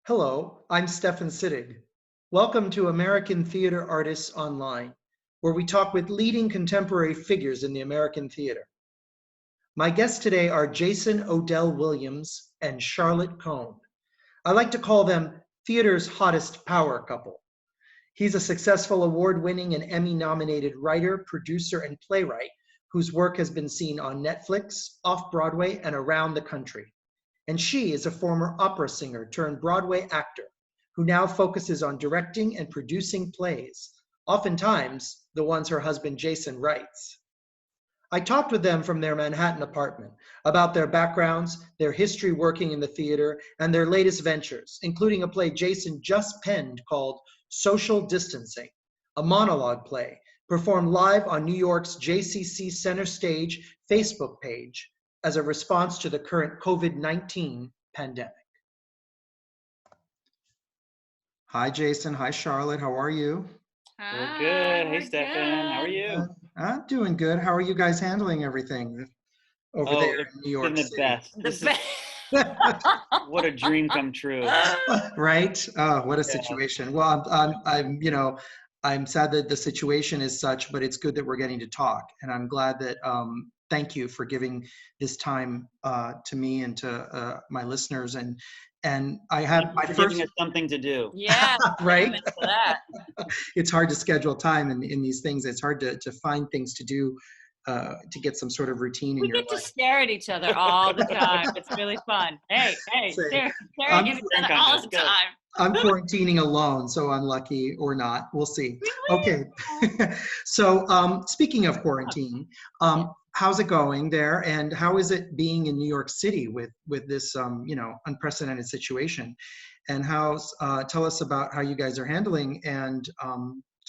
Hello, I'm Stefan Sittig. Welcome to American Theater Artists Online, where we talk with leading contemporary figures in the American theater. My guests today are Jason Odell Williams and Charlotte Cohn. I like to call them theater's hottest power couple. He's a successful award-winning and Emmy-nominated writer, producer, and playwright whose work has been seen on Netflix, Off-Broadway, and around the country. And she is a former opera singer turned Broadway actor who now focuses on directing and producing plays, oftentimes the ones her husband Jason writes. I talked with them from their Manhattan apartment about their backgrounds, their history working in the theater, and their latest ventures, including a play Jason just penned called Social Distancing, a monologue play performed live on New York's JCC Center Stage Facebook page as a response to the current COVID-19 pandemic. Hi, Jason. Hi, Charlotte. How are you? We're good. Hey, Stefan. How are you? I'm doing good. How are you guys handling everything over there in New York It's been the City? best. What a dream come true. Right? What a situation. Well, I'm sad that the situation is such, but it's good that we're getting to talk. And I'm glad that, thank you for giving this time to me and to my listeners. And I have my first. Giving us something to do. Yeah. Right? For that. It's hard to schedule time in these things. It's hard to find things to do to get some sort of routine in your life. We get to stare at each other all the time. It's really fun. Hey, stare at each other all the time. I'm quarantining alone, so I'm lucky or not. We'll see. Okay. So speaking of quarantine, how's it going there? And how is it being in New York City with this unprecedented situation? And tell us about how you guys are handling, and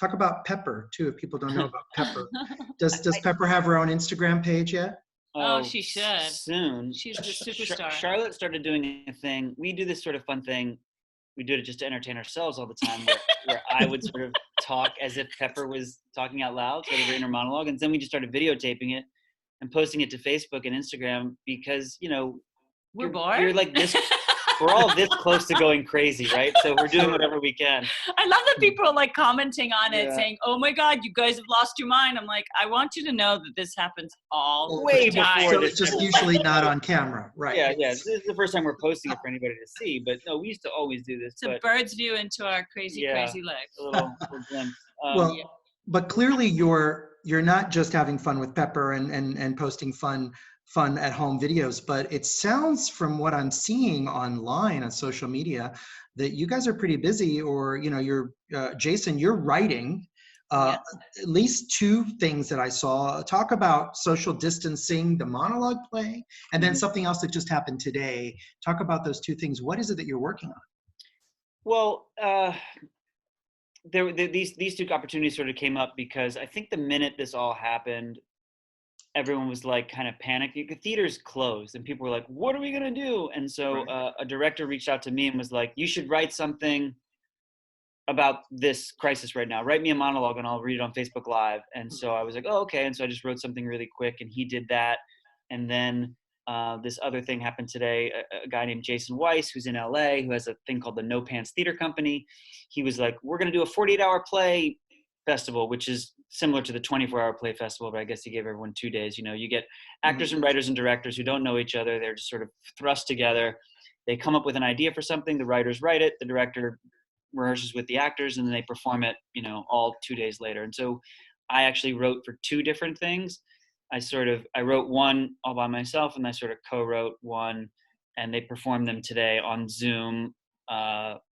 talk about Pepper too, if people don't know about Pepper. Does Pepper have her own Instagram page yet? Oh, she should. Soon. She's the superstar. Charlotte started doing a thing. We do this sort of fun thing. We do it just to entertain ourselves all the time, where I would sort of talk as if Pepper was talking out loud, sort of her inner monologue, and then we just started videotaping it and posting it to Facebook and Instagram because, we're bored. You're like this. We're all this close to going crazy, right? So we're doing whatever we can. I love that people are like commenting on it, saying, "Oh my God, you guys have lost your mind." I'm like, I want you to know that this happens all way the time. before. So it's just usually not on camera, right? Yeah. This is the first time we're posting it for anybody to see, but no, we used to always do this. It's a bird's view into our crazy life. A little glimpse. But clearly you're not just having fun with Pepper and posting fun at home videos, but it sounds from what I'm seeing online on social media that you guys are pretty busy, or you're Jason, you're writing at least two things that I saw. Talk about Social Distancing, the monologue play, and then something else that just happened today. Talk about those two things. What is it that you're working on? Well, these two opportunities sort of came up because I think the minute this all happened, everyone was like kind of panicked. The theaters closed and people were like, what are we going to do? And so a director reached out to me and was like, you should write something about this crisis right now. Write me a monologue and I'll read it on Facebook Live. And so I was like, oh, okay. And so I just wrote something really quick and he did that. And then this other thing happened today. A guy named Jason Weiss, who's in LA, who has a thing called the No Pants Theater Company. He was like, we're going to do a 48-hour play festival, which is similar to the 24-hour play festival, but I guess he gave everyone 2 days. You get actors and writers and directors who don't know each other. They're just sort of thrust together. They come up with an idea for something. The writers write it. The director rehearses with the actors, and then they perform it, all 2 days later. And so I actually wrote for two different things. I wrote one all by myself, and I sort of co-wrote one, and they performed them today on Zoom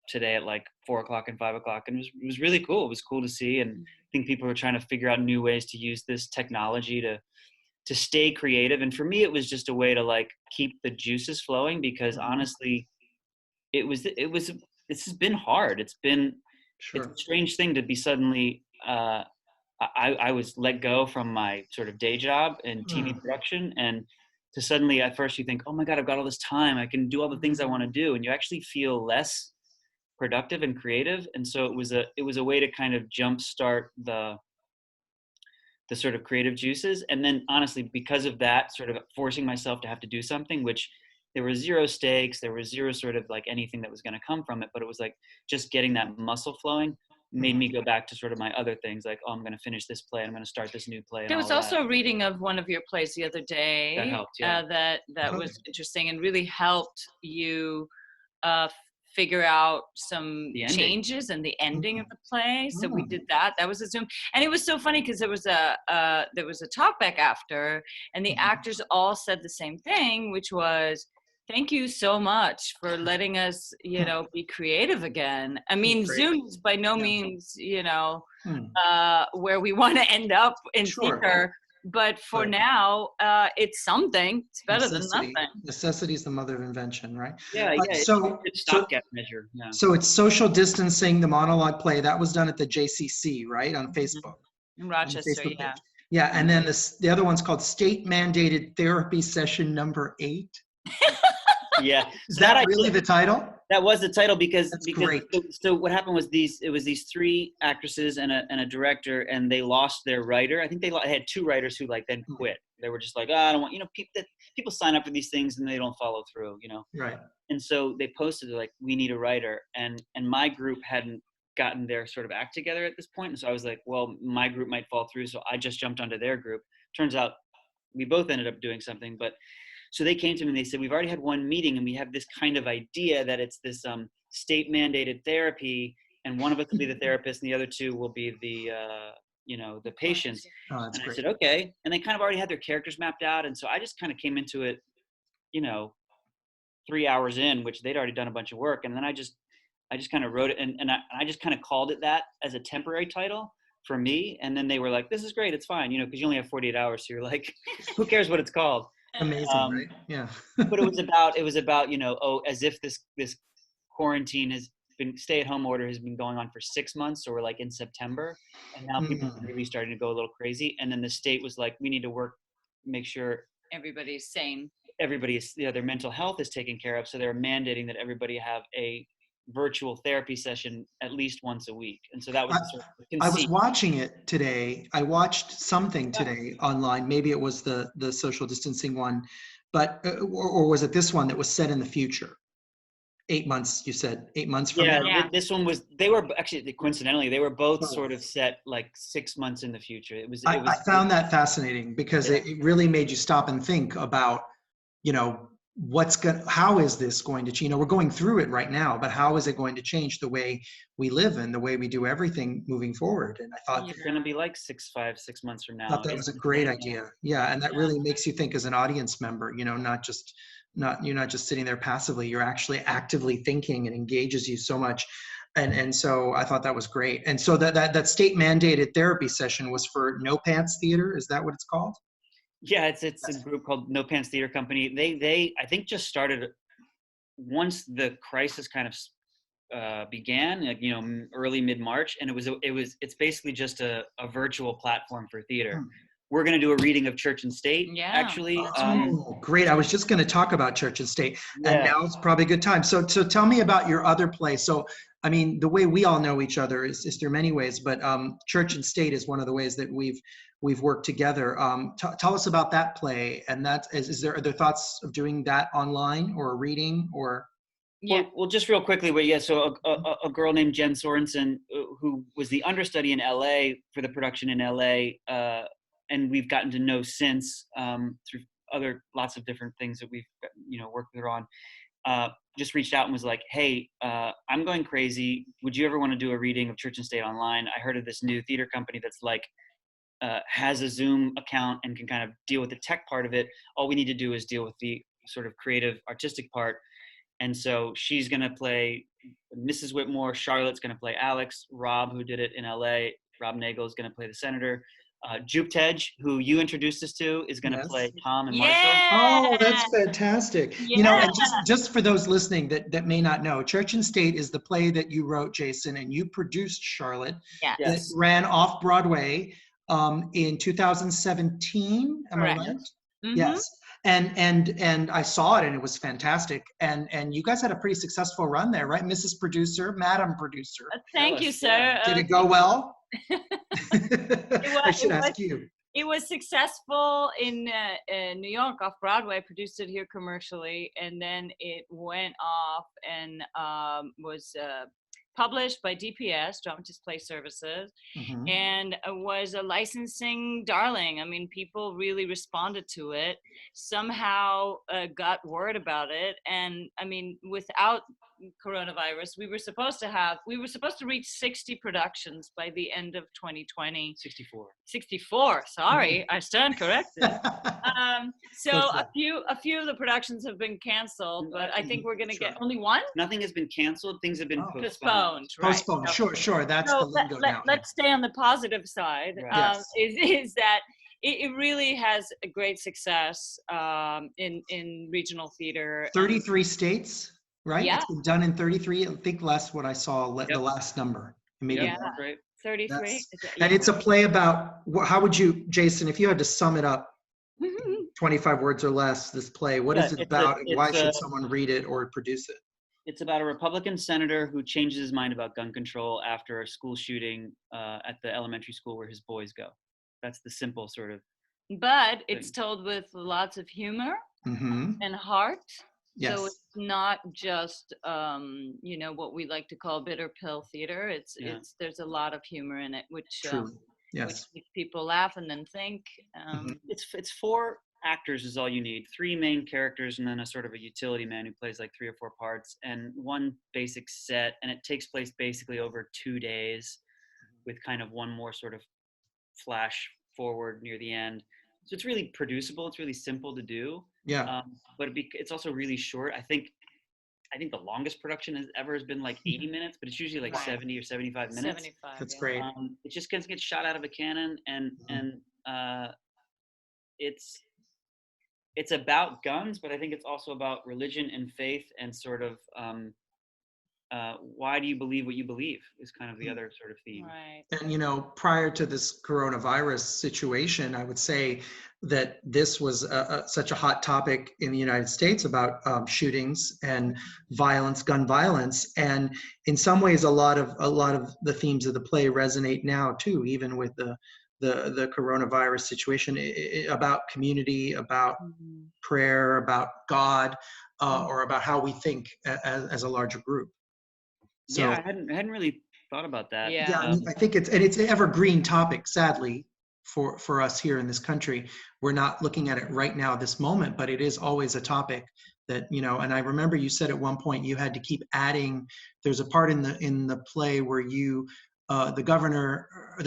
today at like 4:00 and 5:00. And it was really cool. It was cool to see. And I think people are trying to figure out new ways to use this technology to stay creative. And for me, it was just a way to like keep the juices flowing, because honestly, this has been hard. It's a strange thing to be suddenly, I was let go from my sort of day job in TV production, and to suddenly at first you think, oh my God, I've got all this time. I can do all the things I want to do. And you actually feel less productive and creative. And so it was a way to kind of jumpstart the sort of creative juices. And then honestly, because of that, sort of forcing myself to have to do something, which there were zero stakes. There was zero sort of like anything that was going to come from it. But it was like just getting that muscle flowing made me go back to sort of my other things, like, oh, I'm going to finish this play. I'm going to start this new play. There was also a reading of one of your plays the other day. That helped, yeah. That was interesting and really helped you figure out some changes and the ending of the play. So we did that. That was a Zoom, and it was so funny because there was a talkback after, and the actors all said the same thing, which was, thank you so much for letting us, be creative again. I mean, Zoom is by no means, where we want to end up in theater. But for now, it's something. It's better than nothing. Necessity is the mother of invention, right? Yeah, So it's a stopgap measure. Yeah. So it's social distancing, the monologue play. That was done at the JCC, right, on Facebook. In Rochester, yeah. Yeah, and then the other one's called State Mandated Therapy Session Number 8. Yeah. Is that really the title? That was the title because great. So what happened was these 3 actresses and a director, and they lost their writer. I think they had 2 writers who like then quit. They were just like, oh, I don't want, people sign up for these things and they don't follow through, Right. And so they posted like, we need a writer, and my group hadn't gotten their sort of act together at this point, and so I was like, well, my group might fall through, so I just jumped onto their group. Turns out we both ended up doing something, but. So they came to me and they said, we've already had one meeting and we have this kind of idea that it's this state mandated therapy, and one of us will be the therapist and the other 2 will be the patients. Oh, that's and great. I said, okay. And they kind of already had their characters mapped out. And so I just kind of came into it, 3 hours in, which they'd already done a bunch of work. And then I just kind of wrote it and I just kind of called it that as a temporary title for me. And then they were like, this is great. It's fine, because you only have 48 hours. So you're like, who cares what it's called? Amazing, right? Yeah. But it was about, as if this quarantine has been, stay-at-home order has been going on for 6 months, or we're like in September, and now people are really starting to go a little crazy. And then the state was like, we need to make sure everybody's sane. Everybody's, their mental health is taken care of. So they're mandating that everybody have a virtual therapy session at least once a week. And so that was sort of the conceit. I was watching it today. I watched something today online. Maybe it was the social distancing one, but or was it this one that was set in the future? 8 months, you said 8 months from now. Yeah, this one was. They were actually, coincidentally, they were both sort of set like 6 months in the future. I found that fascinating because it really made you stop and think about, how is this going to change? We're going through it right now, but how is it going to change the way we live and the way we do everything moving forward? And I thought it's going to be like 6 months from now. I thought that was a great idea. Yeah, and that really makes you think as an audience member. You're not just sitting there passively. You're actually actively thinking, and engages you so much. And so I thought that was great. And so that state mandated therapy session was for No Pants Theater. Is that what it's called? Yeah, it's a group called No Pants Theater Company. They I think just started once the crisis kind of began, like, early mid-March, and it's basically just a virtual platform for theater. We're going to do a reading of Church and State, actually. Great. I was just going to talk about Church and State, and now it's probably a good time. So tell me about your other play. So, I mean, the way we all know each other is through many ways, but Church and State is one of the ways that we've worked together. Tell us about that play, and are there thoughts of doing that online or a reading or? Yeah. Well, just real quickly, so a girl named Jen Sorensen, who was the understudy in LA for the production in LA, and we've gotten to know since through lots of different things that we've worked with her on, just reached out and was like, hey, I'm going crazy. Would you ever want to do a reading of Church and State online? I heard of this new theater company that's like, has a Zoom account and can kind of deal with the tech part of it. All we need to do is deal with the sort of creative, artistic part. And so she's going to play Mrs. Whitmore. Charlotte's going to play Alex. Rob, who did it in LA, Rob Nagel, is going to play the senator. Juptej, who you introduced us to, is going to play Tom and Marshall. Oh, that's fantastic. And just for those listening that may not know, Church and State is the play that you wrote, Jason, and you produced, Charlotte. That ran Off-Broadway in 2017. Am I right? Mm-hmm. Yes. And I saw it and it was fantastic. And you guys had a pretty successful run there, right? Mrs. Producer, Madam Producer. Thank you, sir. Did it go well? I should ask you. It was successful in New York, Off-Broadway. I produced it here commercially, and then it went off and was published by DPS, Dramatist Play Services, and was a licensing darling. I mean, people really responded to it, somehow got word about it. And I mean, without coronavirus, we were supposed to reach 60 productions by the end of 2020. 64, sorry, I stand corrected. So a few of the productions have been canceled, but I think we're going to get only one. Nothing has been canceled. Things have been postponed. Right. Postponed. Sure. That's the lingo now. Let's stay on the positive side. Right. Is that it really has a great success in regional theater. 33 states, right? Yeah. It's been done in 33. I think that's what I saw, the last number. Maybe yeah, right. 33. And it's a play about, how would you, Jason, if you had to sum it up, 25 words or less, this play, what is it about, and why should someone read it or produce it? It's about a Republican senator who changes his mind about gun control after a school shooting at the elementary school where his boys go. That's the simple sort of. But it's told with lots of humor and heart. Yes. So it's not just what we like to call bitter pill theater. It's there's a lot of humor in it, which which makes people laugh and then think. It's 4 actors is all you need. 3 main characters and then a sort of a utility man who plays like 3 or 4 parts, and 1 basic set, and it takes place basically over 2 days with kind of 1 more sort of flash forward near the end. So it's really producible. It's really simple to do. Yeah. But it's also really short. I think the longest production has been like 80 minutes, but it's usually like 70 or 75 minutes. 75. That's great. It just gets shot out of a cannon, and it's about guns, but I think it's also about religion and faith and sort of why do you believe what you believe is kind of the other sort of theme. Right. And, prior to this coronavirus situation, I would say that this was such a hot topic in the United States about shootings and violence, gun violence. And in some ways, a lot of the themes of the play resonate now too, even with the coronavirus situation, about community, about prayer, about God, or about how we think as a larger group. So, I hadn't really thought about that. Yeah, I think it's an evergreen topic, sadly, for us here in this country. We're not looking at it right now, this moment, but it is always a topic that, and I remember you said at one point you had to keep adding. There's a part in the play where you, the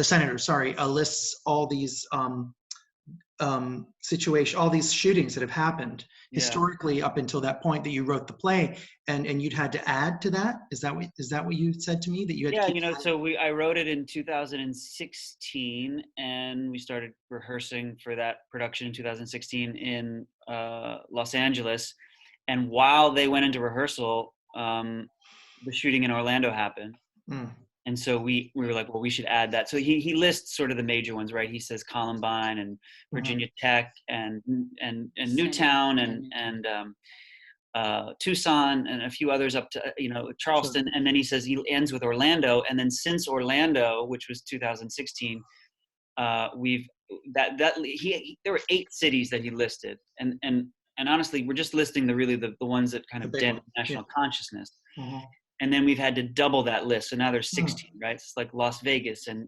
senator, lists all these all these shootings that have happened historically up until that point that you wrote the play, and you'd had to add to that. Is that what you said to me, that you had to keep adding? So I wrote it in 2016, and we started rehearsing for that production in 2016 in Los Angeles, and while they went into rehearsal, the shooting in Orlando happened. And so we were like, well, we should add that. So he lists sort of the major ones, right? He says Columbine and Virginia Tech and Newtown and Tucson and a few others up to Charleston. And then he says he ends with Orlando. And then since Orlando, which was 2016, there were 8 cities that he listed. And honestly, we're just listing the ones that kind of dent national consciousness. And then we've had to double that list. So now there's 16, right? It's like Las Vegas and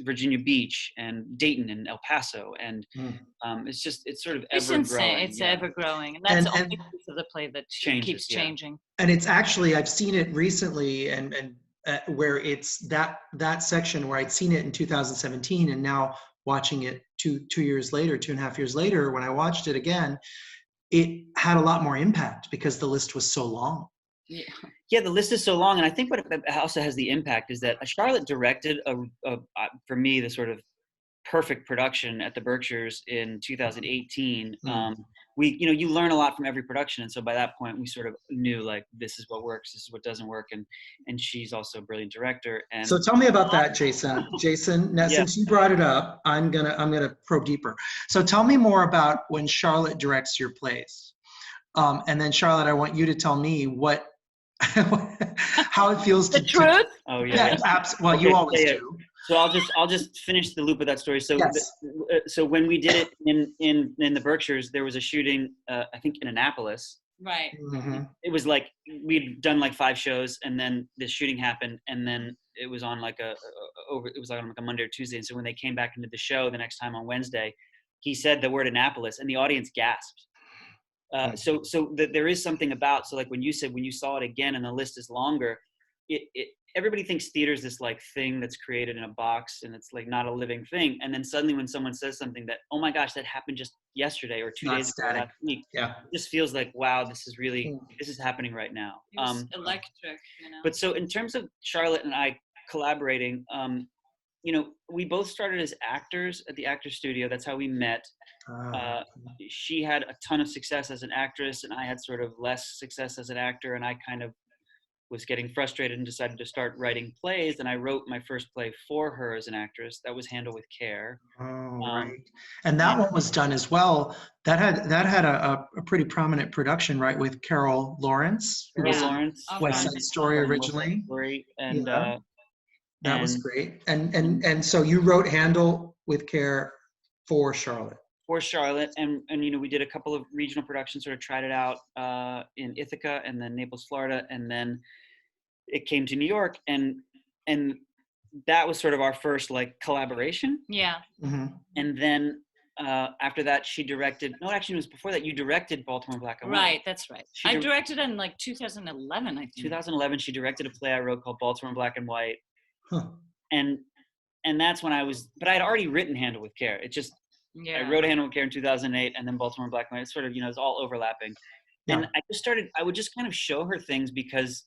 Virginia Beach and Dayton and El Paso. And it's sort of ever-growing. It's ever-growing. And that's the only piece of the play that keeps changing. And it's actually, I've seen it recently, and where it's that section where I'd seen it in 2017, and now watching it 2.5 years later, when I watched it again, it had a lot more impact because the list was so long. Yeah, the list is so long, and I think what also has the impact is that Charlotte directed for me, the sort of perfect production at the Berkshires in 2018. You learn a lot from every production, and so by that point we sort of knew, like, this is what works, this is what doesn't work, and she's also a brilliant director. And so tell me about that, Jason. Now, since you brought it up, I'm gonna probe deeper. So tell me more about when Charlotte directs your plays, and then Charlotte, I want you to tell me how it feels the truth. Well, you always do. So I'll just finish the loop of that story. So Yes. So when we did it in the Berkshires, there was a shooting I think in Annapolis. Right. Mm-hmm. It was like we'd done like 5 shows, and then this shooting happened, and then it was on like it was on like a Monday or Tuesday. And so when they came back into the show the next time on Wednesday, he said the word Annapolis, and the audience gasped. So there is something about, so like when you said when you saw it again and the list is longer, everybody thinks theater is this like thing that's created in a box and it's like not a living thing. And then suddenly when someone says something that, oh my gosh, that happened just yesterday or 2 days ago, last week, yeah, it just feels like, wow, this is happening right now. It was electric, you know. But so in terms of Charlotte and I collaborating, you know, we both started as actors at the Actors Studio. That's how we met. She had a ton of success as an actress, and I had sort of less success as an actor, and I kind of was getting frustrated and decided to start writing plays. And I wrote my first play for her as an actress. That was Handle with Care. Right. And that one was done as well. That had a pretty prominent production, right, with Carol Lawrence, who was Lawrence, West Side Story originally. And that was great. And so you wrote Handle with Care for Charlotte. For Charlotte, and you know, we did a couple of regional productions, sort of tried it out in Ithaca and then Naples, Florida, and then it came to New York, and that was sort of our first like collaboration. Yeah. Mm-hmm. And then after that, she directed. No, actually, it was before that. You directed Baltimore Black and White. Right, that's right. I directed in like 2011, I think. 2011, she directed a play I wrote called Baltimore Black and White, and that's when I was. But I had already written Handle with Care. It just. Yeah. I wrote Handle with Care in 2008, and then Baltimore Black and White. It's sort of, you know, it's all overlapping. Yeah. And I would just kind of show her things because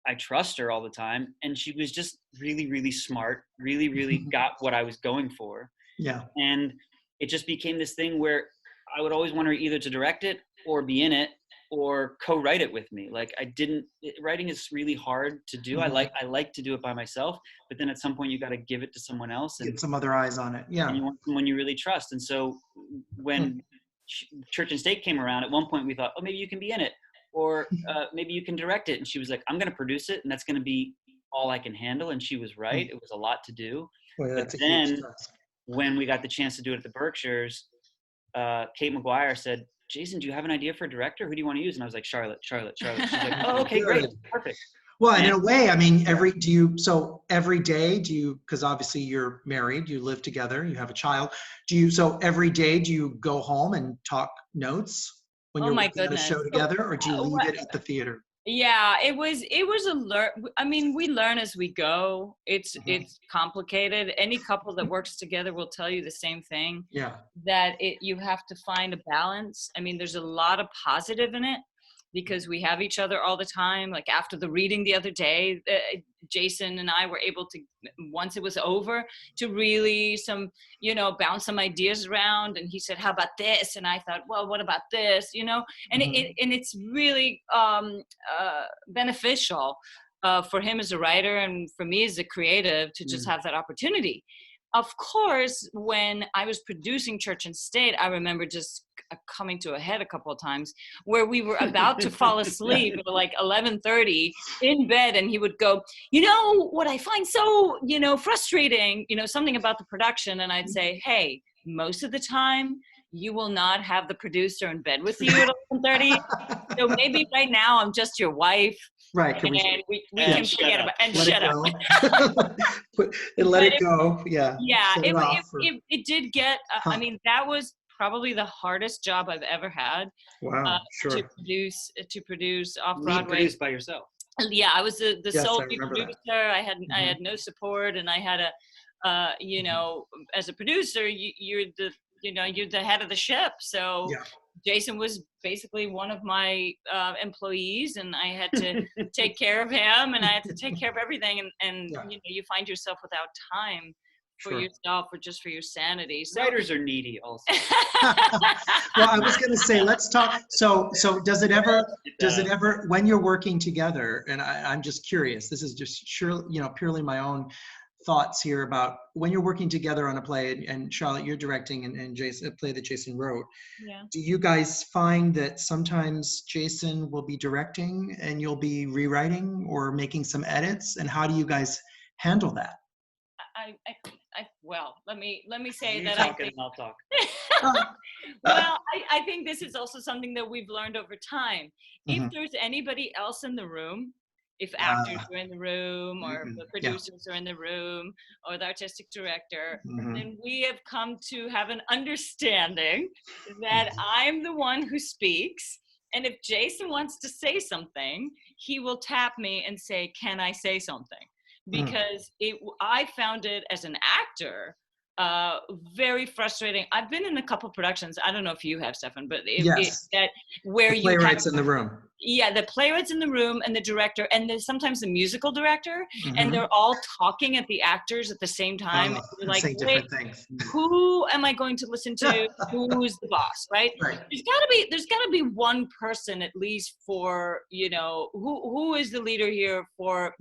I trust her all the time. And she was just really, really smart, really, really got what I was going for. Yeah. And it just became this thing where I would always want her either to direct it or be in it or co-write it with me. Like writing is really hard to do. I like to do it by myself, but then at some point you got to give it to someone else and get some other eyes on it. Yeah. And you want someone you really trust. And so when Church and State came around, at one point we thought, oh, maybe you can be in it, or maybe you can direct it. And she was like, I'm going to produce it, and that's going to be all I can handle. And she was right. It was a lot to do. Well, but then when we got the chance to do it at the Berkshires, Kate McGuire said, Jason, do you have an idea for a director? Who do you want to use? And I was like, Charlotte. She's like, oh, okay, great. Perfect. Well, and in a way, I mean, every day, because obviously you're married, you live together, you have a child. So every day, do you go home and talk notes when you're working on a show together, or do you leave it at the theater? Yeah, it was a learn. I mean, we learn as we go. It's complicated. Any couple that works together will tell you the same thing. Yeah. That you have to find a balance. I mean, there's a lot of positive in it because we have each other all the time. Like after the reading the other day, Jason and I were able to, once it was over, to really bounce some ideas around. And he said, how about this? And I thought, well, what about this? And it's really beneficial for him as a writer and for me as a creative to just have that opportunity. Of course, when I was producing Church and State, I remember just coming to a head a couple of times where we were about to fall asleep at like 11:30 in bed, and he would go, what I find so, frustrating, something about the production. And I'd say, hey, most of the time you will not have the producer in bed with you at 11:30. So maybe right now I'm just your wife. Right. We can forget about and shut up. And let it go. Yeah. Yeah. It did get, I mean, that was probably the hardest job I've ever had. Wow. Sure. To produce Off-Broadway. Produced by yourself. Yeah. I was the sole producer. I had no support, and I had as a producer, you're the head of the ship. So Jason was basically one of my employees, and I had to take care of him, and I had to take care of everything. And you find yourself without time for yourself or just for your sanity. So writers are needy also. Well, I was going to say, let's talk. So does it ever, when you're working together, and I'm just curious, this is just purely my own thoughts here about when you're working together on a play, and Charlotte, you're directing, and Jason, a play that Jason wrote. Yeah. Do you guys find that sometimes Jason will be directing and you'll be rewriting or making some edits? And how do you guys handle that? well, let me say You that talk and I'll talk. well, I think this is also something that we've learned over time. If Mhm. there's anybody else in the room, if actors are in the room, or the Yeah. producers are in the room, or the artistic director, Mhm. then we have come to have an understanding that I'm the one who speaks. And if Jason wants to say something, he will tap me and say, "Can I say something?" Because I found it as an actor very frustrating. I've been in a couple productions. I don't know if you have, Stefan, but Yes. that where The you have, playwrights in the room. yeah, the playwrigh's in the room and the director, and then sometimes the musical director, and Mhm. they're all talking at the actors at the same time. You're like, Say wait, different things. who am I going to listen to? Who's the boss, right? Right. There's gotta be one person at least for, who is the leader here for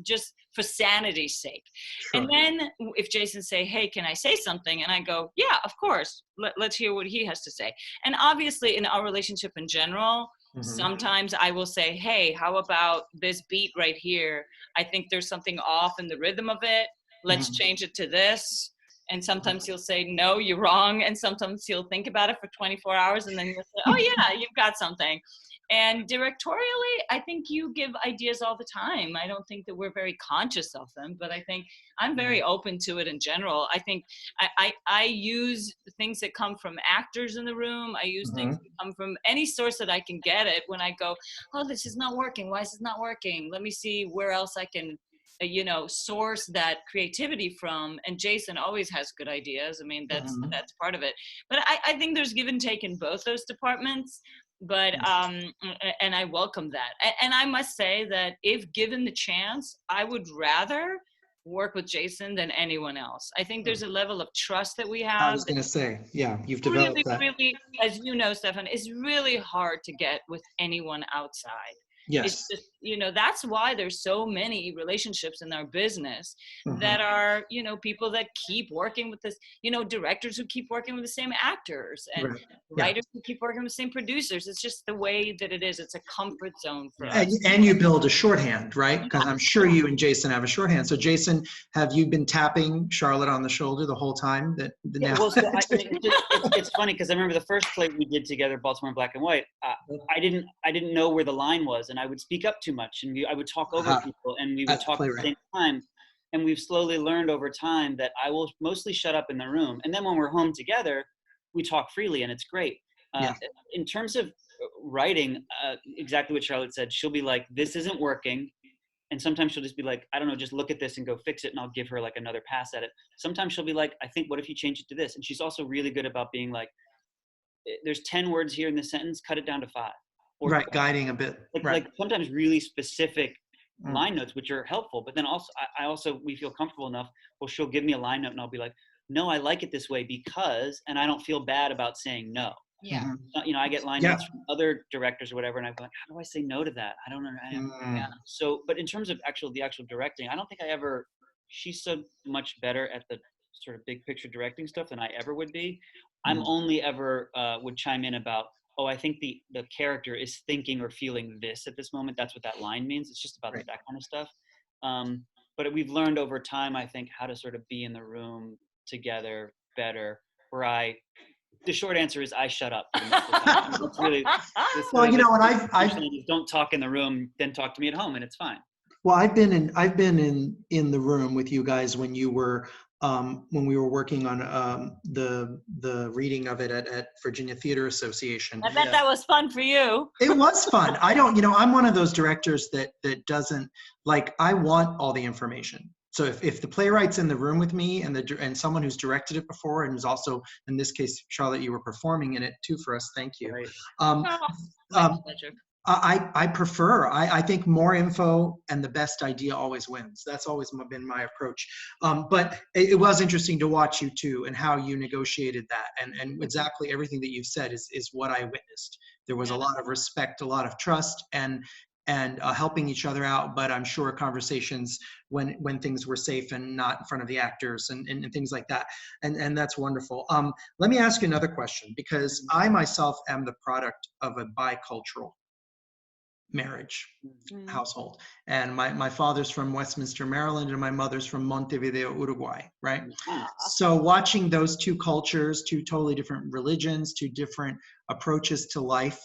sanity's sake. Sure. And then if Jason say, "Hey, can I say something?" and I go, "Yeah, of course. Let's hear what he has to say." And obviously in our relationship in general, sometimes I will say, "Hey, how about this beat right here? I think there's something off in the rhythm of it. Let's change it to this." And sometimes he'll say, "No, you're wrong." And sometimes he'll think about it for 24 hours and then he'll say, "Oh yeah, you've got something." And directorially, I think you give ideas all the time. I don't think that we're very conscious of them, but I think I'm very open to it in general. I think I use things that come from actors in the room. I use things that come from any source that I can get it when I go, "Oh, this is not working. Why is this not working? Let me see where else I can source that creativity from." And Jason always has good ideas. I mean, that's part of it. But I think there's give and take in both those departments. But and I welcome that. And I must say that if given the chance, I would rather work with Jason than anyone else. I think there's a level of trust that we have. I was going to say, yeah, you've Really, developed that. really, as you know, Stefan, is really hard to get with anyone outside. It's Yes. just, that's why there's so many relationships in our business that are, people that keep working with this, directors who keep working with the same actors, and writers who keep working with the same producers. It's just the way that it is. It's a comfort zone for us. And you build a shorthand, right? Because I'm sure you and Jason have a shorthand. So Jason, have you been tapping Charlotte on the shoulder the whole time? Well, so it's funny because I remember the first play we did together, Baltimore in Black and White. I didn't know where the line was, and I would speak up too much, and I would talk over people, and we would talk at the same time. And we've slowly learned over time that I will mostly shut up in the room, and then when we're home together, we talk freely, and it's great. In terms of writing, exactly what Charlotte said, she'll be like, "This isn't working." And sometimes she'll just be like, "I don't know, just look at this and go fix it." And I'll give her like another pass at it. Sometimes she'll be like, "I think, what if you change it to this?" And she's also really good about being like, "There's 10 words here in this sentence, cut it down to 5. Or guiding a bit. Like sometimes really specific line notes, which are helpful. But then also, we feel comfortable enough. Well, she'll give me a line note and I'll be like, "No, I like it this way because," and I don't feel bad about saying no. Yeah. I get line notes from other directors or whatever, and I'm like, "How do I say no to that? I don't know." Yeah. So, but in terms of the actual directing, I don't think she's so much better at the sort of big picture directing stuff than I ever would be. I'm only ever would chime in about, "Oh, I think the character is thinking or feeling this at this moment. That's what that line means." It's just about that kind of stuff. But we've learned over time, I think, how to sort of be in the room together better, where the short answer is I shut up. It's really, well, and I've don't talk in the room, then talk to me at home, and it's fine. Well, I've been in the room with you guys when you were when we were working on the reading of it at Virginia Theater Association. I bet that was fun for you. It was fun. I'm one of those directors that doesn't like. I want all the information. So if the playwright's in the room with me and someone who's directed it before and who's also, in this case, Charlotte, you were performing in it too for us. Thank you. Right. My pleasure. I prefer, I think more info and the best idea always wins. That's always been my approach. But it was interesting to watch you too and how you negotiated that. And exactly everything that you've said is what I witnessed. There was a lot of respect, a lot of trust, and helping each other out, but I'm sure conversations when things were safe and not in front of the actors and things like that. And that's wonderful. Let me ask you another question, because I myself am the product of a bicultural marriage Mm. household. And my father's from Westminster, Maryland, and my mother's from Montevideo, Uruguay, right? So watching those two cultures, two totally different religions, two different approaches to life,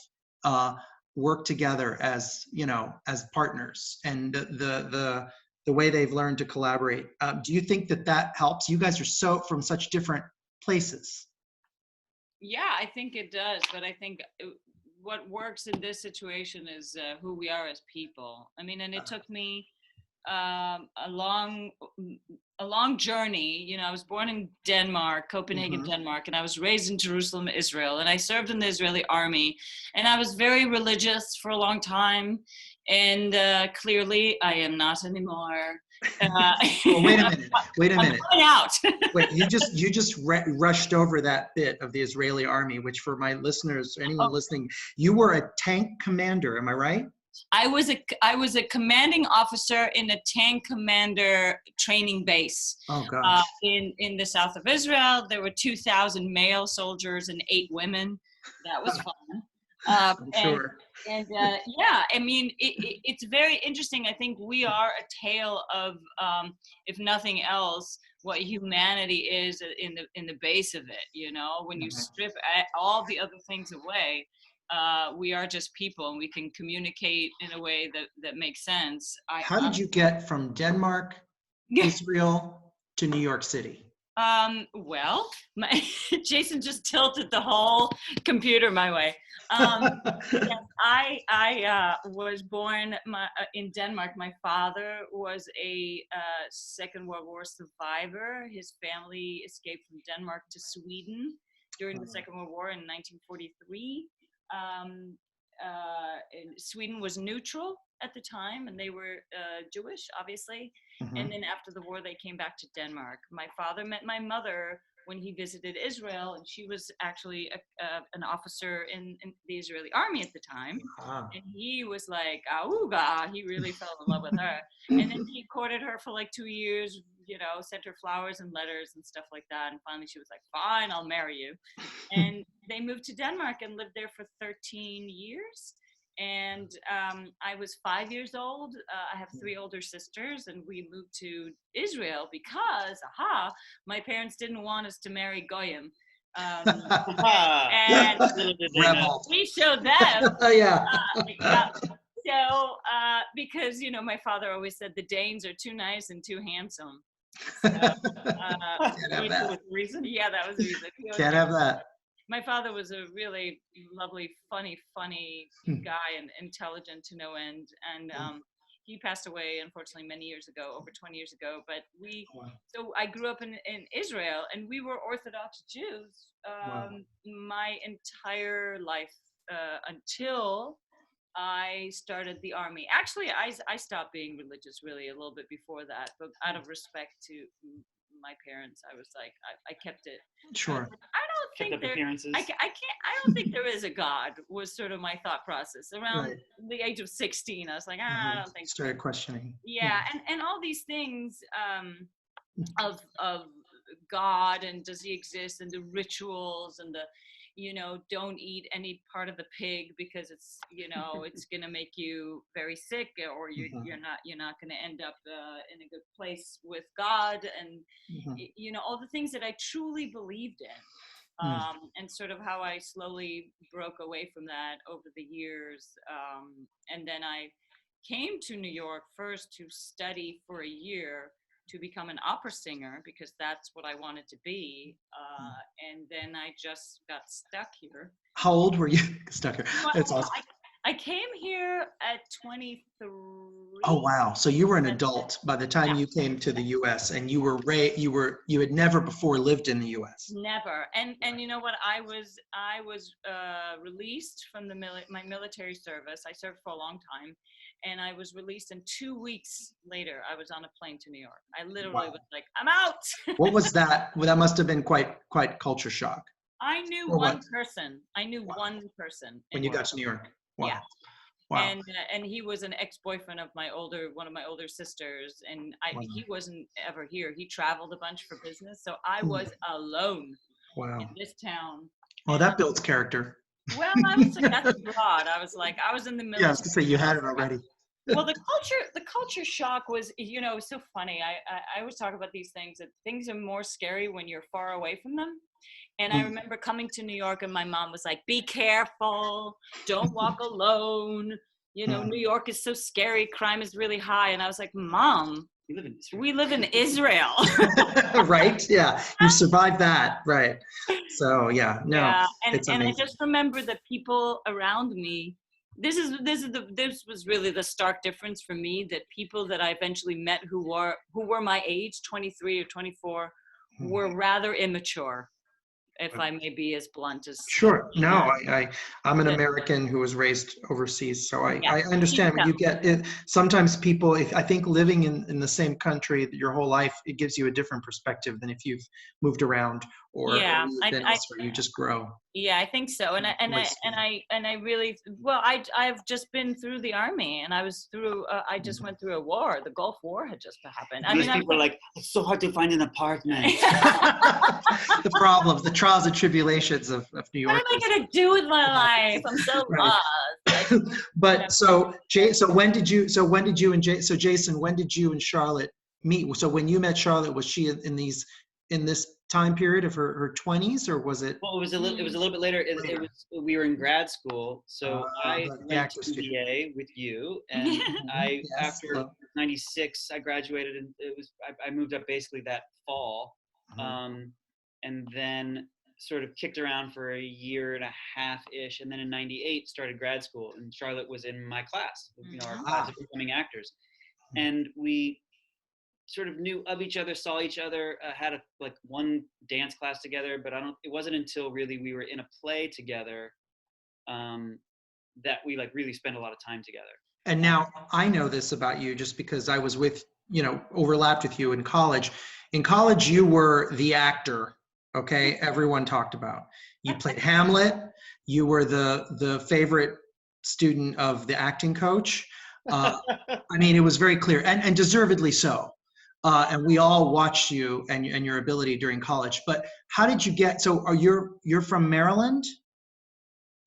work together as, as partners, and the way they've learned to collaborate. Do you think that helps? You guys are from such different places. Yeah, I think it does. But I think what works in this situation is who we are as people. I mean, and it took me a long journey. I was born in Denmark, Copenhagen, Denmark, and I was raised in Jerusalem, Israel, and I served in the Israeli army, and I was very religious for a long time, and clearly I am not anymore. Well, wait a minute. I'm coming out. Wait, you just rushed over that bit of the Israeli army, which for my listeners, anyone listening, you were a tank commander. Am I right? I was a commanding officer in a tank commander training base. Oh gosh. In the south of Israel. There were 2,000 male soldiers and 8 women. That was fun. I'm sure. And yeah, I mean, it's very interesting. I think we are a tale of, if nothing else, what humanity is in the base of it. When you strip all the other things away, we are just people, and we can communicate in a way that makes sense. How did you get from Denmark, Israel, to New York City? Well, Jason just tilted the whole computer my way. Yes, I was born in Denmark. My father was a Second World War survivor. His family escaped from Denmark to Sweden during the Second World War in 1943. And Sweden was neutral at the time, and they were Jewish, obviously. And then after the war, they came back to Denmark. My father met my mother when he visited Israel, and she was actually an officer in the Israeli army at the time. And he was like, auga, he really fell in love with her. And then he courted her for like 2 years, sent her flowers and letters and stuff like that. And finally she was like, fine, I'll marry you. And they moved to Denmark and lived there for 13 years. And I was 5 years old. I have 3 older sisters, and we moved to Israel because, my parents didn't want us to marry Goyim. And we showed them. Yeah. So, because, my father always said the Danes are too nice and too handsome. So, with reason? Yeah, that was the reason. Can't have that. My father was a really lovely, funny guy, and intelligent to no end. And he passed away, unfortunately, many years ago, over 20 years ago. But so I grew up in Israel, and we were Orthodox Jews my entire life until I started the army. Actually, I stopped being religious really a little bit before that, but out of respect to my parents, I was like, I kept it. Sure. I don't think there. Appearances. I don't think there is a God. Was sort of my thought process around the age of 16. I was like, I don't think. Started questioning. Yeah, and all these things of God, and does he exist, and the rituals, and the don't eat any part of the pig because it's it's gonna make you very sick, or you're not gonna end up in a good place with God, and all the things that I truly believed in, and sort of how I slowly broke away from that over the years, and then I came to New York first to study for a year to become an opera singer, because that's what I wanted to be. And then I just got stuck here. How old were you stuck here? That's awesome. I came here at 23. Oh, wow. So you were an adult by the time you came to the U.S., and you had never before lived in the U.S. Never. And you know what? I was released from my military service. I served for a long time. And I was released, and 2 weeks later, I was on a plane to New York. I literally was like, I'm out. What was that? Well, that must have been quite culture shock. I knew one person. I knew one person. When you got to New York. Wow. Yeah. Wow. And he was an ex-boyfriend of one of my older sisters, and he wasn't ever here. He traveled a bunch for business, so I was alone in this town. Well, that builds character. Well, I was like, that's broad. I was like, I was in the military. Yeah, I was gonna say you had it already. Well, the culture shock was, you know, so funny. I always talk about these things, that things are more scary when you're far away from them. And I remember coming to New York and my mom was like, be careful, don't walk alone. You know, New York is so scary, crime is really high. And I was like, Mom, we live in Israel. Right? Yeah, you survived that, right? So yeah, no, Yeah, it's and I amazing. just remember the people around me. This was really the stark difference for me, that people that I eventually met who were my age, 23 or 24, were rather immature, if I may be as blunt as Sure. No, I'm an that. American who was raised overseas, so Yeah, I understand when you get it. Sometimes people, if I think living in the same country your whole life, it gives you a different perspective than if you've moved around or yeah, been elsewhere. You just grow. yeah, I think so. And I really, well, I've just been through the army, and I was through, I just went through a war. The Gulf War had just happened. I mean, people are like, it's so hard to find an apartment. The problems, the trials and tribulations of New York. What am I gonna do with my life? I'm so lost. Like, But so when did you and Jason, when did you and Charlotte meet? So when you met Charlotte, was she in this time period of her 20s, or was it? Well, it was a little bit later. It was, we were in grad school, so I went to UVA with you, and I after '96 I graduated, and I moved up basically that fall, and then sort of kicked around for a year and a half ish, and then in '98 started grad school, and Charlotte was in my class, you know, our class of becoming actors, and we sort of knew of each other, saw each other, had one dance class together, but it wasn't until really we were in a play together that we really spent a lot of time together. And now I know this about you just because I was overlapped with you in college. In college, you were the actor, okay? Everyone talked about. You played Hamlet. You were the favorite student of the acting coach. I mean, it was very clear, and deservedly so. And we all watched you and your ability during college. But how did you get? So, you're from Maryland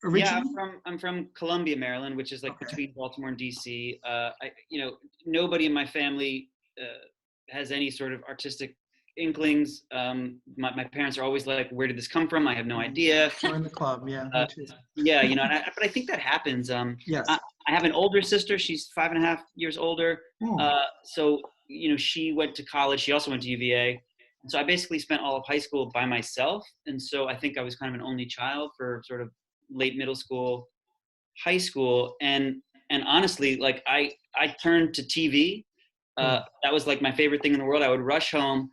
originally? Yeah, I'm from Columbia, Maryland, which is between Baltimore and DC. Nobody in my family has any sort of artistic inklings. My parents are always like, "Where did this come from?" I have no idea. Join the club, yeah. Me too. Yeah, but I think that happens. Yes. I have an older sister. She's 5.5 years older. So she went to college. She also went to UVA. And so I basically spent all of high school by myself. And so I think I was kind of an only child for sort of late middle school, high school. And honestly, I turned to TV. That was my favorite thing in the world. I would rush home,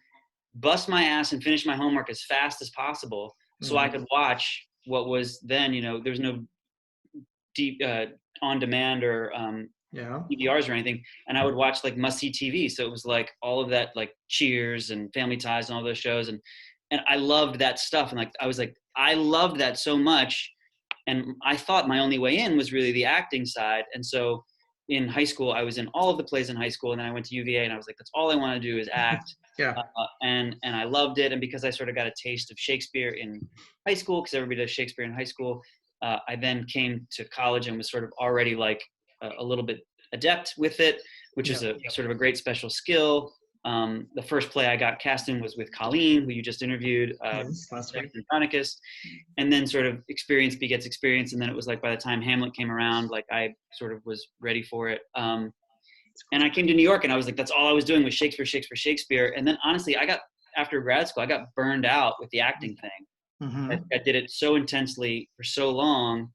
bust my ass, and finish my homework as fast as possible so I could watch what was then, there's no deep on demand or DVRs or anything, and I would watch must-see TV. So it was all of that, Cheers and Family Ties and all those shows, and I loved that stuff. And I loved that so much, and I thought my only way in was really the acting side. And so in high school, I was in all of the plays in high school, and then I went to UVA, and I was like, that's all I want to do is act. And I loved it, and because I sort of got a taste of Shakespeare in high school, because everybody does Shakespeare in high school, I then came to college and was sort of already a little bit adept with it, which is a sort of a great special skill. The first play I got cast in was with Colleen, who you just interviewed, Andronicus, and then sort of experience begets experience. And then it was by the time Hamlet came around, I sort of was ready for it. And I came to New York, and I was that's all I was doing was Shakespeare, Shakespeare, Shakespeare. And then honestly, after grad school, I got burned out with the acting thing. I did it so intensely for so long.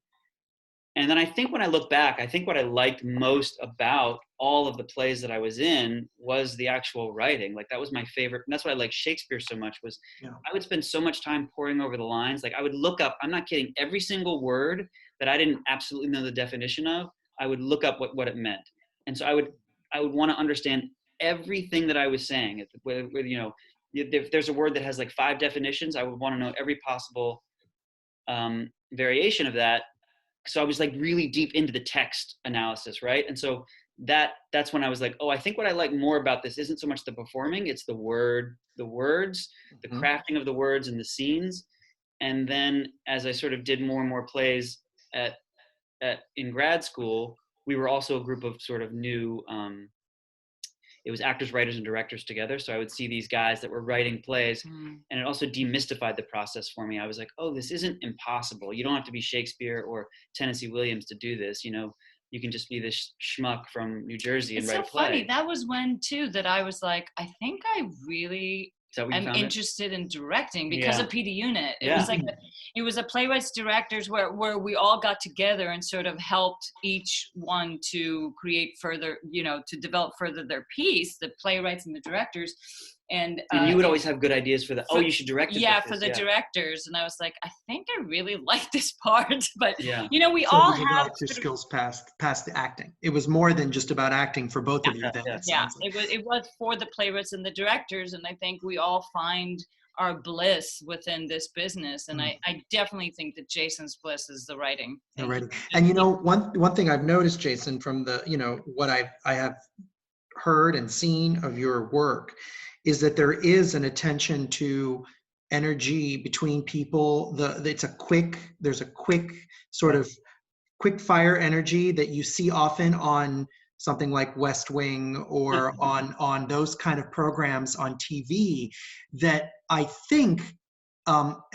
And then I think when I look back, I think what I liked most about all of the plays that I was in was the actual writing. That was my favorite. And that's why I like Shakespeare so much was I would spend so much time poring over the lines. I would look up, I'm not kidding, every single word that I didn't absolutely know the definition of, I would look up what it meant. And so I would want to understand everything that I was saying. If there's a word that has 5 definitions, I would want to know every possible variation of that. So I was really deep into the text analysis, right? And so that's when I was oh, I think what I like more about this isn't so much the performing, it's the words, the crafting of the words and the scenes. And then as I sort of did more and more plays, in grad school, we were also a group of sort of new, it was actors, writers, and directors together. So I would see these guys that were writing plays, and it also demystified the process for me. I was like, oh, this isn't impossible. You don't have to be Shakespeare or Tennessee Williams to do this. You can just be this schmuck from New Jersey and write a play. It's so funny. That was when too that I was like, I think I really am interested in directing because of PD Unit. It was like it was a playwrights directors where we all got together and sort of helped each one to create further, to develop further their piece, the playwrights and the directors. And you would always have good ideas for you should direct it. Yeah, for the directors. And I was like, I think I really like this part. But, we so all you have your skills past the acting. It was more than just about acting for both of you. It was for the playwrights and the directors. And I think we all find our bliss within this business. And I definitely think that Jason's bliss is the writing. The writing. And, one thing I've noticed, Jason, from the, what I have heard and seen of your work is that there is an attention to energy between people. There's a quick sort of quick fire energy that you see often on something like West Wing or on those kind of programs on TV that I think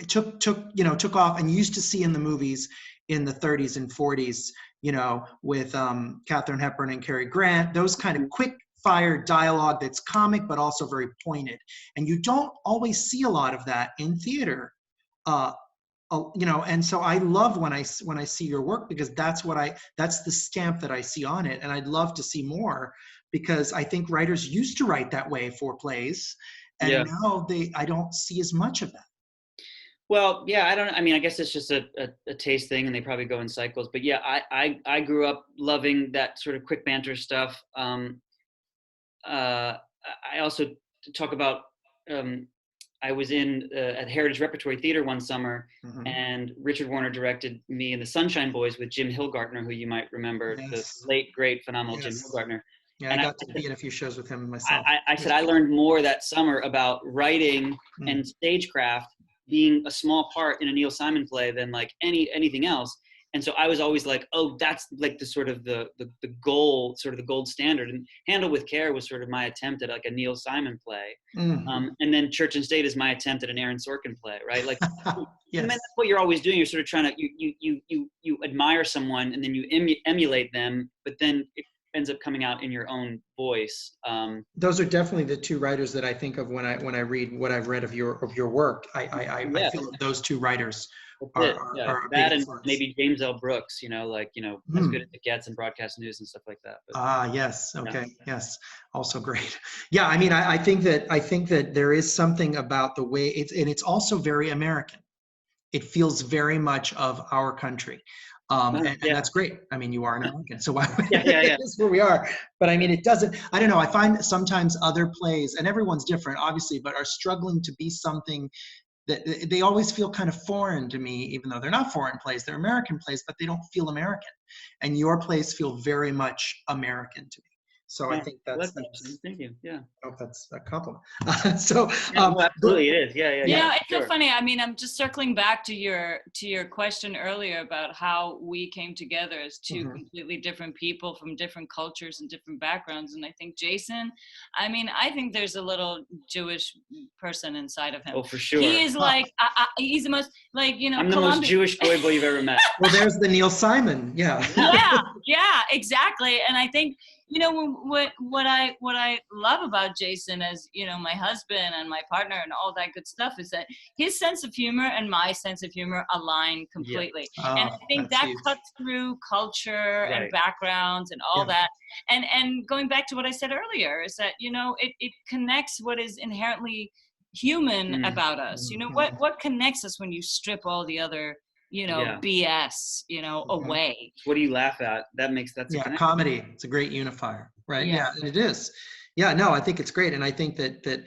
took off and used to see in the movies in the 30s and 40s, with Katharine Hepburn and Cary Grant, those kind of quick fire dialogue that's comic but also very pointed, and you don't always see a lot of that in theater, and so I love when I see your work, because that's the stamp that I see on it, and I'd love to see more, because I think writers used to write that way for plays, and now I don't see as much of that. Well, I guess it's just a taste thing, and they probably go in cycles, but I grew up loving that sort of quick banter stuff. I also talk about, I was at Heritage Repertory Theater one summer, and Richard Warner directed me in The Sunshine Boys with Jim Hilgartner, who you might remember, the late, great, phenomenal Jim Hilgartner. Yeah, I got to be in a few shows with him myself. I said I learned more that summer about writing and stagecraft being a small part in a Neil Simon play than like anything else. And so I was always like, oh, that's like the sort of the goal, sort of the gold standard. And Handle with Care was sort of my attempt at like a Neil Simon play. And then Church and State is my attempt at an Aaron Sorkin play, right? Like, that's what you're always doing. You're sort of trying to, you admire someone and then you emulate them, but then it ends up coming out in your own voice. Those are definitely the two writers that I think of when I read what I've read of your work. I feel those two writers are that, and maybe James L. Brooks, as good as it gets in broadcast news and stuff like that. But, yes. Okay. Yeah. Yes. Also great. Yeah. I mean, I think that there is something about the way it's also very American. It feels very much of our country. And that's great. I mean, you are an American, so why that's where we are. But I mean, it doesn't, I don't know. I find sometimes other plays, and everyone's different, obviously, but are struggling to be something that they always feel kind of foreign to me, even though they're not foreign plays, they're American plays, but they don't feel American. And your plays feel very much American to me. So I think that's thank you. Yeah. I hope that's a compliment. Absolutely it is. Yeah, it's so funny. I mean, I'm just circling back to your question earlier about how we came together as two completely different people from different cultures and different backgrounds. And I think Jason, I think there's a little Jewish person inside of him. Oh, for sure. He is like, he's the most, I'm the most Jewish boy you've ever met. Well, there's the Neil Simon. Yeah, exactly. And I think, what I love about Jason as, my husband and my partner and all that good stuff is that his sense of humor and my sense of humor align completely. And I think that cuts through culture and backgrounds and all that. And going back to what I said earlier is that, it connects what is inherently human about us. What connects us when you strip all the other BS, away. What do you laugh at? That's comedy. It's a great unifier, right? Yeah, it is. Yeah, no, I think it's great. And I think that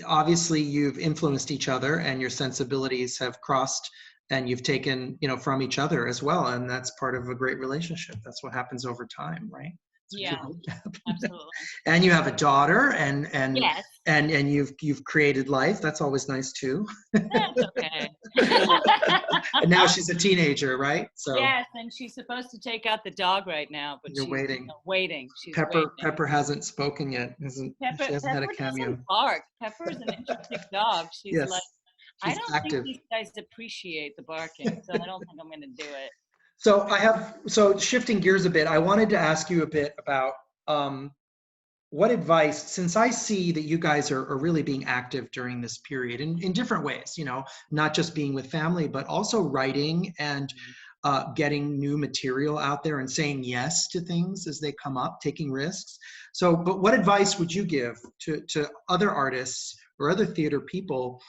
obviously you've influenced each other and your sensibilities have crossed and you've taken, from each other as well. And that's part of a great relationship. That's what happens over time, right? Yeah, absolutely. And you have a daughter, and Yes. and you've created life. That's always nice too. That's okay. And now she's a teenager, right? So yes, and she's supposed to take out the dog right now, but you're she's waiting. waiting. She's Pepper waiting. hasn't spoken yet. She hasn't had a cameo. Doesn't bark. Pepper is an interesting dog. She's Yes, like, I she's don't active. think these guys appreciate the barking, so I don't think I'm going to do it. So shifting gears a bit, I wanted to ask you a bit about what advice, since I see that you guys are really being active during this period in different ways, not just being with family, but also writing and getting new material out there and saying yes to things as they come up, taking risks. So, but what advice would you give to other artists or other theater people,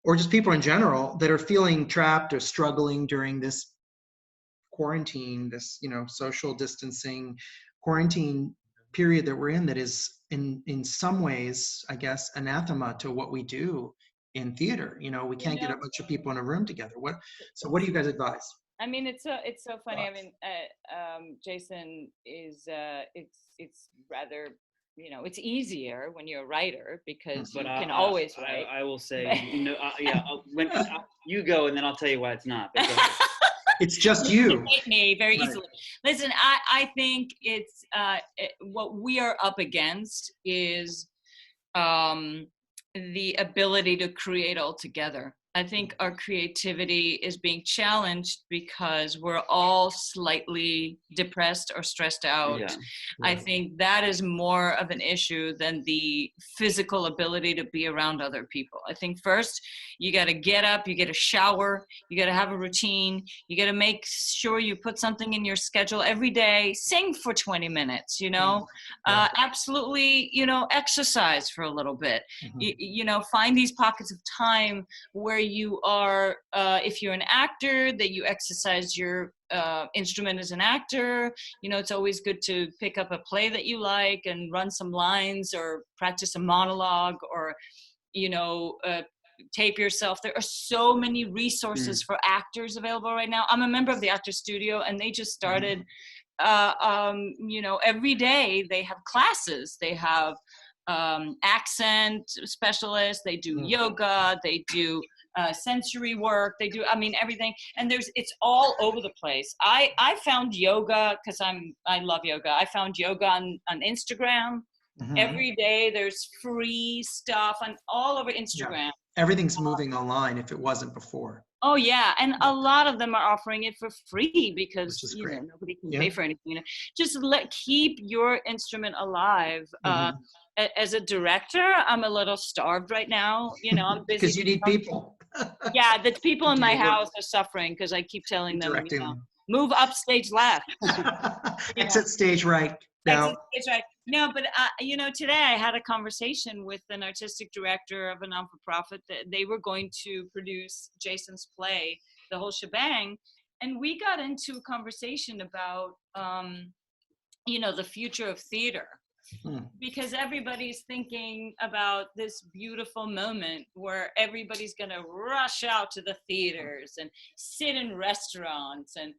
or just people in general that are feeling trapped or struggling during this quarantine, this social distancing quarantine period that we're in, that is in some ways, I guess, anathema to what we do in theater? We can't get a bunch of people in a room together. What do you guys advise? I mean, it's so funny. I mean, Jason is it's rather, it's easier when you're a writer because you can always write. I will say, when you go, and then I'll tell you why it's not. It's just you. Hate me very easily. Listen, I think it's what we are up against is the ability to create altogether. I think our creativity is being challenged because we're all slightly depressed or stressed out. Yeah. I think that is more of an issue than the physical ability to be around other people. I think first you got to get up, you got to shower, you got to have a routine, you got to make sure you put something in your schedule every day, sing for 20 minutes, absolutely, exercise for a little bit, find these pockets of time where you are, if you're an actor, that you exercise your instrument as an actor. It's always good to pick up a play that you like and run some lines or practice a monologue or, tape yourself. There are so many resources for actors available right now. I'm a member of the Actors Studio, and they just started, every day they have classes. They have accent specialists, they do yoga, they do sensory work, they do, everything. And it's all over the place. I found yoga because I love yoga. I found yoga on Instagram. Every day there's free stuff on all over Instagram. Everything's moving online if it wasn't before. Oh yeah, and a lot of them are offering it for free because nobody can pay for anything. Just keep your instrument alive. As a director, I'm a little starved right now. I'm busy because you need people. Yeah, the people in my house are suffering because I keep telling them, move up stage left. Exit stage right. Now. Exit stage right. No, but today I had a conversation with an artistic director of a non-for-profit that they were going to produce Jason's play, the whole shebang, and we got into a conversation about the future of theater. Because everybody's thinking about this beautiful moment where everybody's going to rush out to the theaters and sit in restaurants and,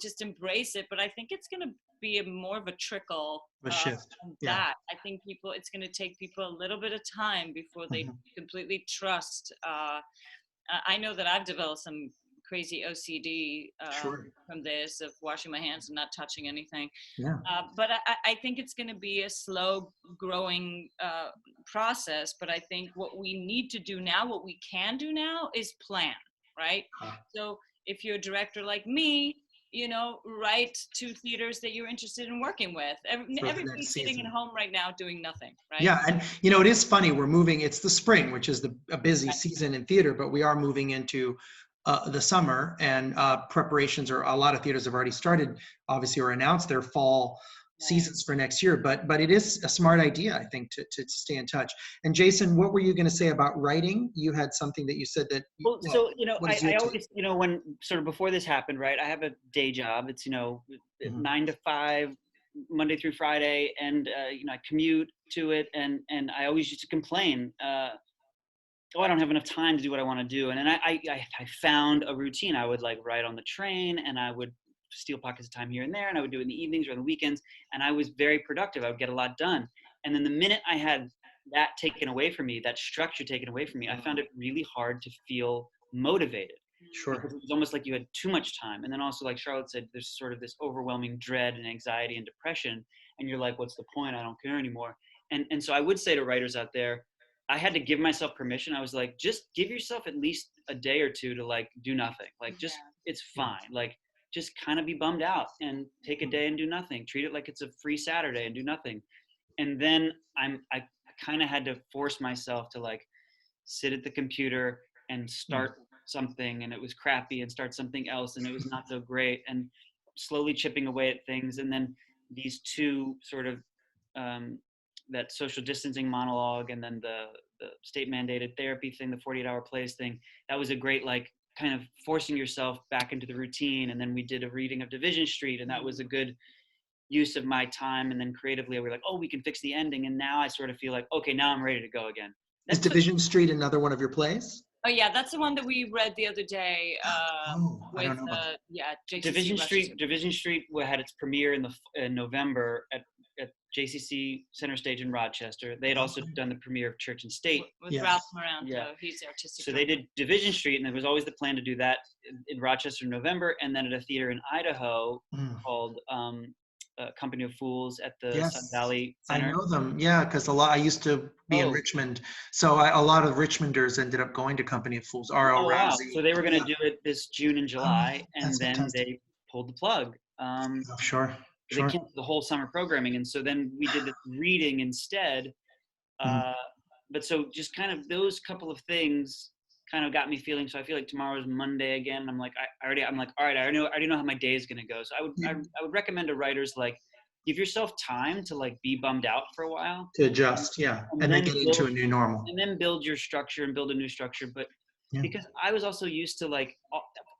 just embrace it. But I think it's going to be more of a trickle. A shift. That. I think it's going to take people a little bit of time before they completely trust. I know that I've developed some crazy OCD from this, of washing my hands and not touching anything. But I think it's going to be a slow growing process. But I think what we need to do now, what we can do now, is plan, right? So if you're a director like me, write to theaters that you're interested in working with. Everybody's sitting at home right now doing nothing, right? Yeah, and it is funny. We're moving. It's the spring, which is a busy season in theater, but we are moving into the summer, and preparations a lot of theaters have already started, obviously, or announced their fall seasons for next year. But it is a smart idea, I think, to stay in touch. And Jason, what were you going to say about writing? You had something that you said that. I always, when sort of before this happened, right? I have a day job. It's 9 to 5, Monday through Friday, and I commute to it, and I always used to complain. I don't have enough time to do what I want to do. And then I found a routine. I would write on the train, and I would steal pockets of time here and there, and I would do it in the evenings or on the weekends, and I was very productive. I would get a lot done. And then the minute I had that taken away from me, that structure taken away from me, I found it really hard to feel motivated. Sure. Because it was almost like you had too much time. And then also, like Charlotte said, there's sort of this overwhelming dread and anxiety and depression. And you're like, what's the point? I don't care anymore. And so I would say to writers out there, I had to give myself permission. I was like, just give yourself at least a day or two to like do nothing. Like just, it's fine. Like just kind of be bummed out and take a day and do nothing. Treat it like it's a free Saturday and do nothing. And then I kind of had to force myself to like sit at the computer and start something, and it was crappy, and start something else, and it was not so great, and slowly chipping away at things. And then these two sort of that social distancing monologue, and then the state mandated therapy thing, the 48-hour plays thing, that was a great like kind of forcing yourself back into the routine. And then we did a reading of Division Street, and that was a good use of my time. And then creatively we were like, oh, we can fix the ending. And now I sort of feel like, okay, now I'm ready to go again. Is Division Street another one of your plays? Oh yeah, that's the one that we read the other day. I don't know. JCC Division Street had its premiere in November at JCC Center Stage in Rochester. They had also done the premiere of Church and State with Ralph Moranto. He's the artistic. So they did Division Street, and there was always the plan to do that in Rochester in November, and then at a theater in Idaho called Company of Fools at the Sun Valley Center. I know them, because I used to be in Richmond, so a lot of Richmonders ended up going to Company of Fools. R.L. Ramsey. Wow. So they were going to do it this June and July, and then they pulled the plug. Sure. They canceled the whole summer programming, and so then we did the reading instead. But so just kind of those couple of things kind of got me feeling. So I feel like tomorrow's Monday again. And I'm like, I'm like, all right, I already know how my day is going to go. So I would recommend to writers, like, give yourself time to like be bummed out for a while. To adjust, and then get into a new normal. And then build your structure and build a new structure. But because I was also used to like,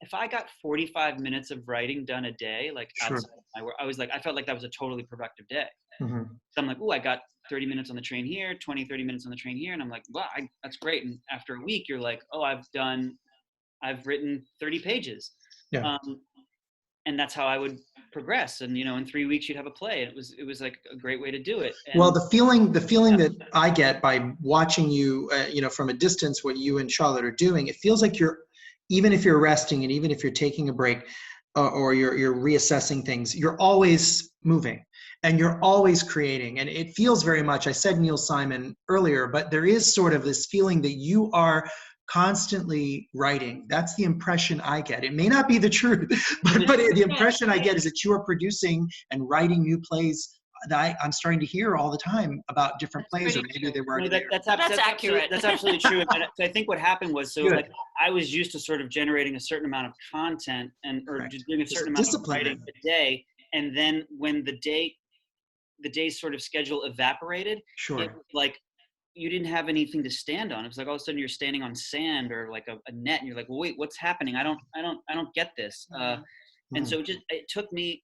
if I got 45 minutes of writing done a day, like outside of my work, I felt like that was a totally productive day. So I'm like, I got 30 minutes on the train here, 20, 30 minutes on the train here. And I'm like, wow, that's great. And after a week, you're like, oh, I've written 30 pages. And that's how I would progress. And, in 3 weeks you'd have a play. It was like a great way to do it. And well, the feeling that I get by watching you, from a distance, what you and Charlotte are doing, it feels like even if you're resting and even if you're taking a break or you're reassessing things, you're always moving. And you're always creating. And it feels very much, I said Neil Simon earlier, but there is sort of this feeling that you are constantly writing. That's the impression I get. It may not be the truth, but the impression I get is that you are producing and writing new plays that I'm starting to hear all the time about different plays, or maybe they were already that's accurate. That's absolutely true. And I think what happened was, like, I was used to sort of generating a certain amount of content or just doing a certain amount of writing a day. And then when the day's sort of schedule evaporated, it was like you didn't have anything to stand on. It was like all of a sudden you're standing on sand or like a net, and you're like, well, wait, what's happening? I don't get this. And so it took me,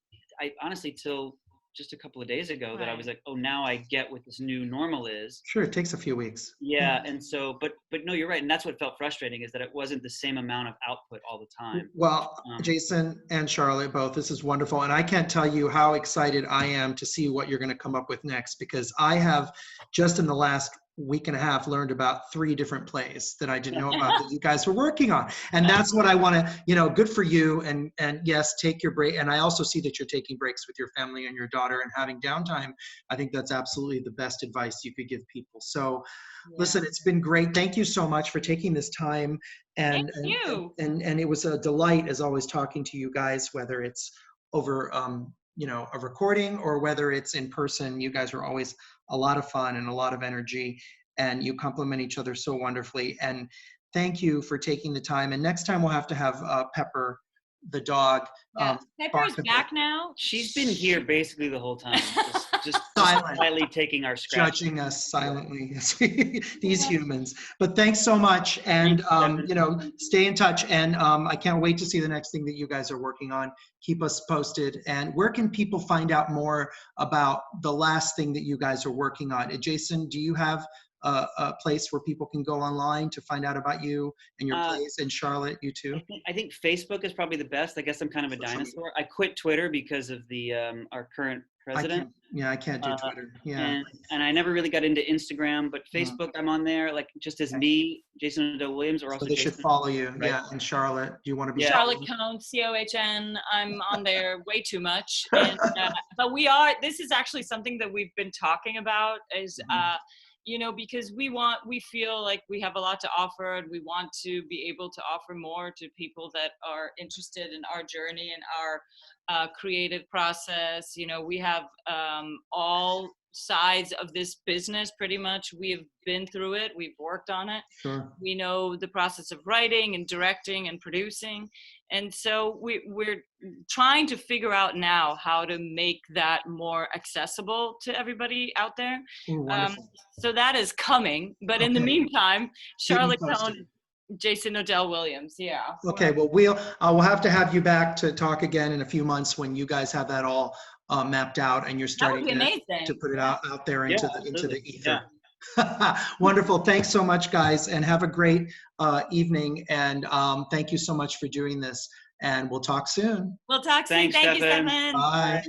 honestly, till just a couple of days ago that I was like, oh, now I get what this new normal is. Sure, it takes a few weeks. Yeah, and so, but no, you're right, and that's what felt frustrating, is that it wasn't the same amount of output all the time. Well, Jason and Charlotte, both, this is wonderful, and I can't tell you how excited I am to see what you're going to come up with next, because I have just in the last week and a half learned about 3 different plays that I didn't know about that you guys were working on. And that's what I want to, good for you. And yes, take your break. And I also see that you're taking breaks with your family and your daughter and having downtime. I think that's absolutely the best advice you could give people. So listen, it's been great. Thank you so much for taking this time. And it was a delight, as always, talking to you guys, whether it's over, a recording or whether it's in person. You guys are always a lot of fun and a lot of energy, and you complement each other so wonderfully. And thank you for taking the time. And next time we'll have to have Pepper, the dog. Pepper's back now. She's been here basically the whole time, just silently taking our scratch. Judging us silently, these humans. But thanks so much, and stay in touch. And I can't wait to see the next thing that you guys are working on. Keep us posted. And where can people find out more about the last thing that you guys are working on? Jason, do you have a place where people can go online to find out about you and your plays? And Charlotte, you too? I think Facebook is probably the best. I guess I'm kind of a dinosaur. I quit Twitter because of the our current president. I can't do Twitter. Yeah. And I never really got into Instagram, but Facebook, I'm on there, like just as me, Jason Odell Williams, or also they Jason, should follow you. right? Yeah. And Charlotte, do you want to be? Charlotte Cohn, Cohn. I'm on there way too much. And, but this is actually something that we've been talking about is, you know, because we feel like we have a lot to offer, and we want to be able to offer more to people that are interested in our journey and our creative process. You know, we have all sides of this business pretty much. We have been through it. We've worked on it. Sure. We know the process of writing and directing and producing. And so we're trying to figure out now how to make that more accessible to everybody out there. Ooh, so that is coming. But in the meantime, Charlotte Cohn, Jason Odell Williams. Yeah. Okay. Well, we'll have to have you back to talk again in a few months when you guys have that all mapped out and you're starting to put it out there into the ether. Yeah. Wonderful. Thanks so much, guys, and have a great evening. And thank you so much for doing this. And we'll talk soon. We'll talk soon. Thank you, Stefan. Bye.